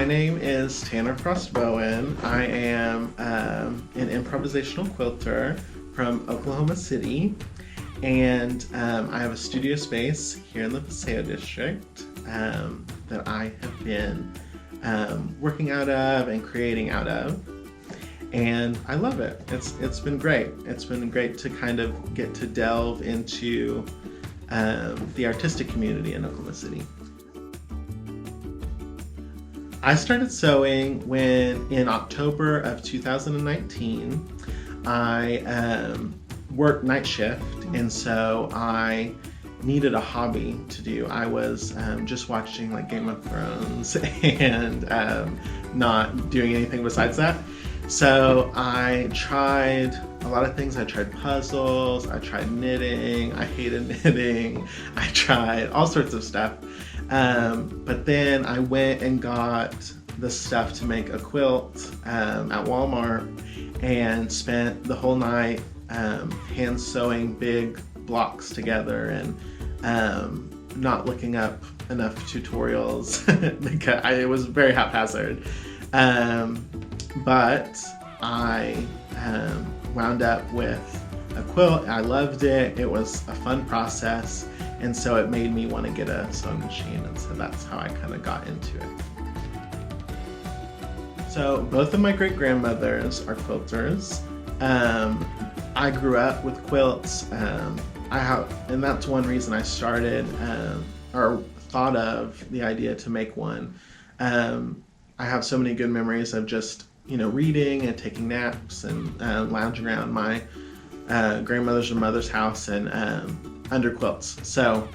My name is Tanner Frost Bowen. I am an improvisational quilter from Oklahoma City, and I have a studio space here in the Paseo District that I have been working out of and creating out of, and I love it. It's been great. It's been great to kind of get to delve into the artistic community in Oklahoma City. I started sewing when, in October of 2019, I worked night shift, and so I needed a hobby to do. I was just watching like Game of Thrones and not doing anything besides that. So I tried a lot of things. I tried puzzles, I tried knitting, I hated knitting, I tried all sorts of stuff. But then I went and got the stuff to make a quilt at Walmart and spent the whole night hand sewing big blocks together and not looking up enough tutorials because it was very haphazard. But I wound up with a quilt. I loved it. It was a fun process. And so it made me want to get a sewing machine, and so that's how I kind of got into it. So both of my great-grandmothers are quilters. I grew up with quilts. And that's one reason I started or thought of the idea to make one. I have so many good memories of just reading and taking naps and lounging around my grandmother's and mother's house and under quilts. So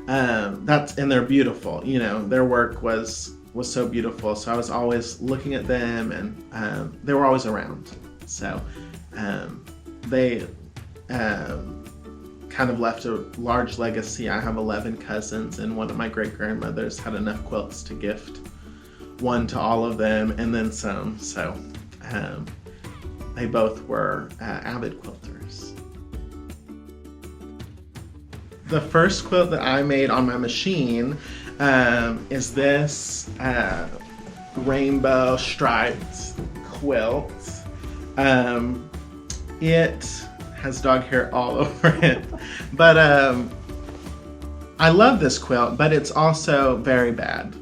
and they're beautiful. Their work was so beautiful. So I was always looking at them, and they were always around. So they kind of left a large legacy. I have 11 cousins, and one of my great-grandmothers had enough quilts to gift one to all of them, and then some. So they both were avid quilters. The first quilt that I made on my machine is this rainbow striped quilt. It has dog hair all over it, but I love this quilt, but it's also very bad.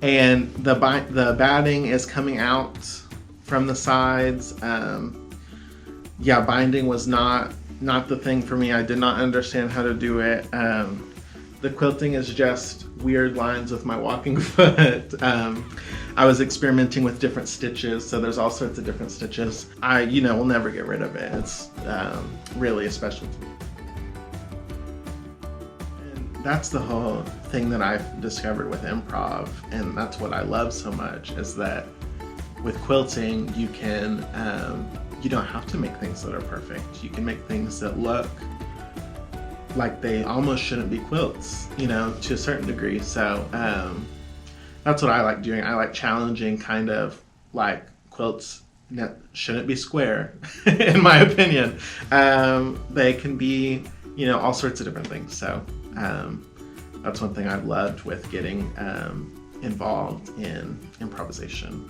And the batting is coming out from the sides. Binding was not the thing for me. I did not understand how to do it. The quilting is just weird lines with my walking foot. I was experimenting with different stitches, so there's all sorts of different stitches. I will never get rid of it. It's really a special to me. And that's the whole thing that I've discovered with improv, and that's what I love so much, is that with quilting you can you don't have to make things that are perfect. You can make things that look like they almost shouldn't be quilts, to a certain degree. So that's what I like doing. I like challenging kind of like quilts shouldn't be square, in my opinion. They can be, all sorts of different things. So that's one thing I've loved with getting involved in improvisation.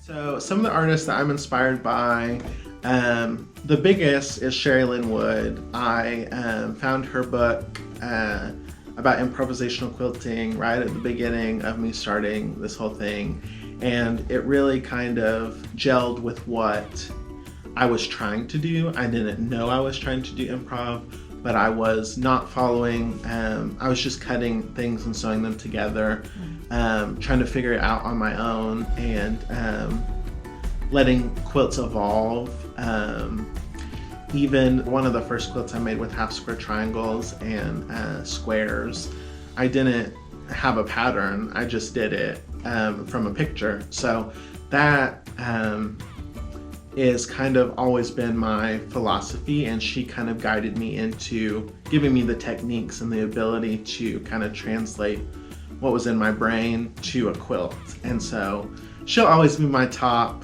So some of the artists that I'm inspired by, the biggest is Sherry Lynn Wood. I found her book about improvisational quilting right at the beginning of me starting this whole thing, and it really kind of gelled with what I was trying to do. I didn't know I was trying to do improv, but I was not following. I was just cutting things and sewing them together, trying to figure it out on my own, and letting quilts evolve. Even one of the first quilts I made with half square triangles and squares, I didn't have a pattern. I just did it from a picture. So that is kind of always been my philosophy, and she kind of guided me into giving me the techniques and the ability to kind of translate what was in my brain to a quilt. And so she'll always be my top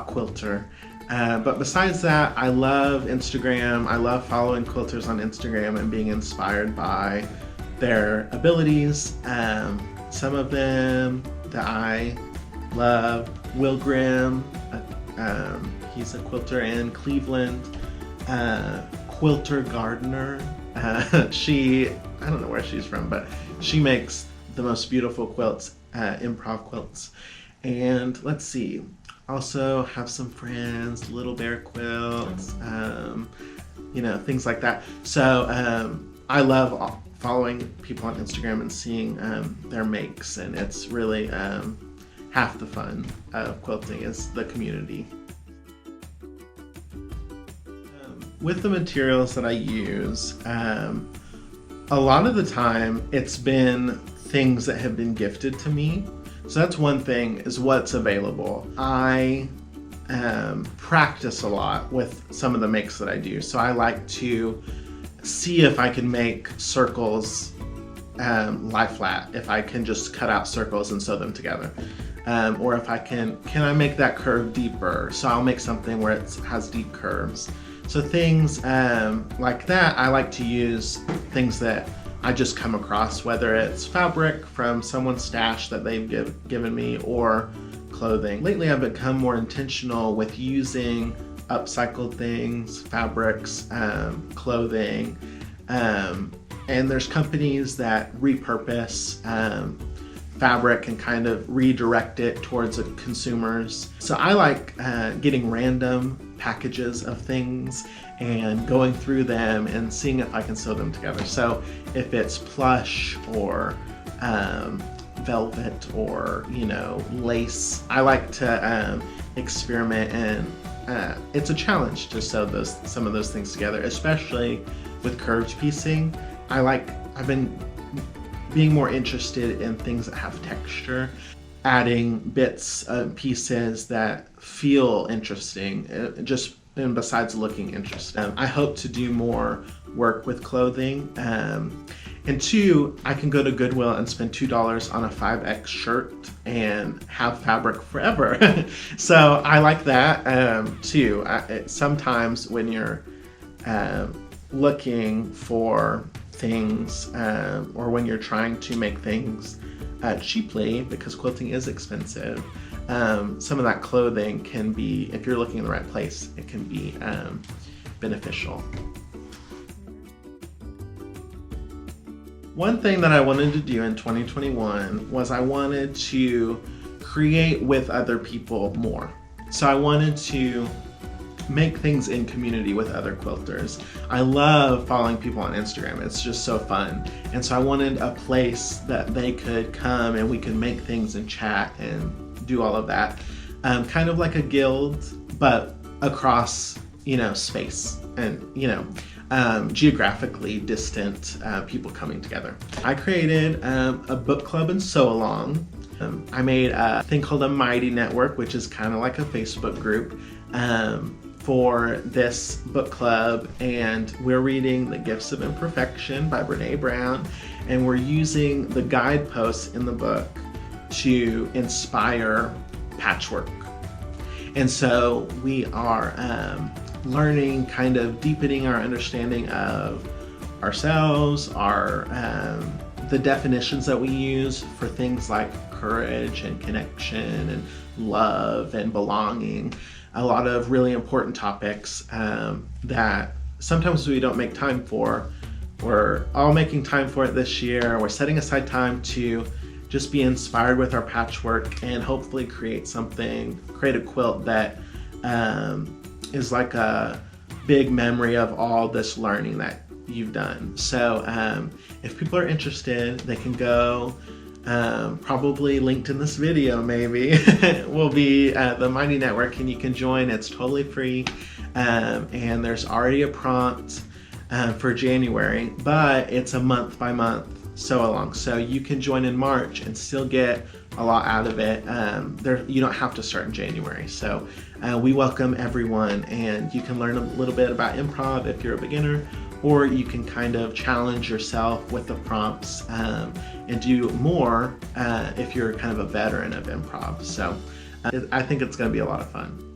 quilter. But besides that, I love Instagram. I love following quilters on Instagram and being inspired by their abilities. Some of them that I love, Will Grimm, he's a quilter in Cleveland, Quilter Gardener. I don't know where she's from, but she makes the most beautiful quilts, Improv quilts. And let's see, also have some friends, Little Bear Quilts, things like that. So I love following people on Instagram and seeing their makes, and it's really half the fun of quilting is the community. With the materials that I use, a lot of the time it's been things that have been gifted to me. So that's one thing, is what's available. I practice a lot with some of the makes that I do. So I like to see if I can make circles lie flat, if I can just cut out circles and sew them together. Or if can I make that curve deeper? So I'll make something where it has deep curves. So things like that, I like to use things that I just come across, whether it's fabric from someone's stash that they've given me or clothing. Lately I've become more intentional with using upcycled things, fabrics, clothing, and there's companies that repurpose fabric and kind of redirect it towards the consumers. So I like getting random packages of things and going through them and seeing if I can sew them together. So if it's plush or velvet or lace, I like to experiment, and it's a challenge to sew some of those things together, especially with curved piecing. I've been being more interested in things that have texture, adding bits and pieces that feel interesting, and besides looking interesting. I hope to do more work with clothing. And two, I can go to Goodwill and spend $2 on a 5X shirt and have fabric forever. So I like that too. Sometimes when you're looking for things, or when you're trying to make things cheaply, because quilting is expensive, some of that clothing can be, if you're looking in the right place, it can be beneficial. One thing that I wanted to do in 2021 was I wanted to create with other people more. So I wanted to make things in community with other quilters. I love following people on Instagram. It's just so fun. And so I wanted a place that they could come and we could make things and chat and do all of that. Kind of like a guild, but across, space and, geographically distant people coming together. I created a book club and sew along. I made a thing called a Mighty Network, which is kind of like a Facebook group, for this book club, and we're reading The Gifts of Imperfection by Brene Brown, and we're using the guideposts in the book to inspire patchwork. And so we are learning, kind of deepening our understanding of ourselves, the definitions that we use for things like courage and connection and love and belonging. A lot of really important topics that sometimes we don't make time for. We're all making time for it this year. We're setting aside time to just be inspired with our patchwork and hopefully create a quilt that is like a big memory of all this learning that you've done. So if people are interested, they can go. Probably linked in this video, maybe, will be the Mighty Network, and you can join. It's totally free, and there's already a prompt for January, but it's a month by month sew along, so you can join in March and still get a lot out of it. You don't have to start in January, so we welcome everyone, and you can learn a little bit about improv if you're a beginner, or you can kind of challenge yourself with the prompts and do more if you're kind of a veteran of improv. So I think it's going to be a lot of fun.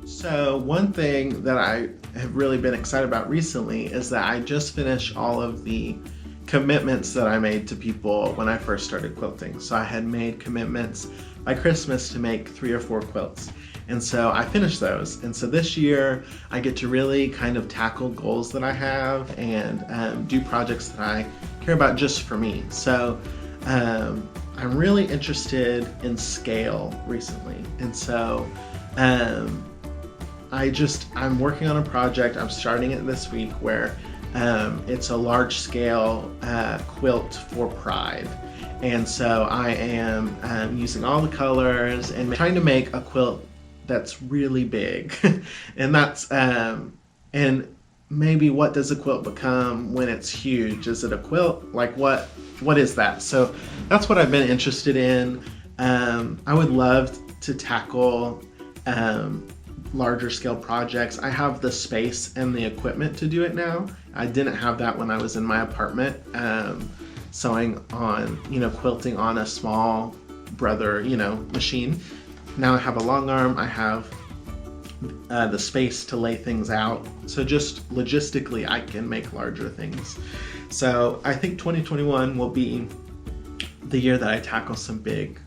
So one thing that I have really been excited about recently is that I just finished all of the commitments that I made to people when I first started quilting. So I had made commitments by Christmas to make 3 or 4 quilts. And so I finished those. And so this year I get to really kind of tackle goals that I have and do projects that I care about just for me. So I'm really interested in scale recently. And so I'm working on a project, I'm starting it this week, where it's a large scale quilt for Pride. And so I am using all the colors and trying to make a quilt that's really big. And that's, and maybe what does a quilt become when it's huge? Is it a quilt? Like what is that? So that's what I've been interested in. I would love to tackle larger scale projects. I have the space and the equipment to do it now. I didn't have that when I was in my apartment, sewing on, quilting on a small brother, machine. Now I have a long arm, I have the space to lay things out. So just logistically, I can make larger things. So I think 2021 will be the year that I tackle some big,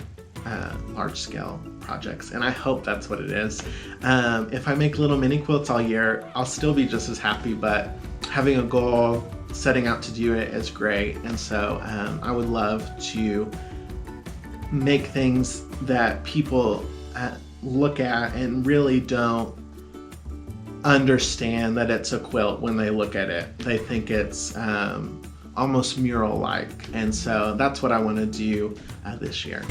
large scale projects. And I hope that's what it is. If I make little mini quilts all year, I'll still be just as happy, but having a goal, setting out to do it is great. And so I would love to make things that people look at and really don't understand that it's a quilt when they look at it. They think it's almost mural-like. And so that's what I want to do this year.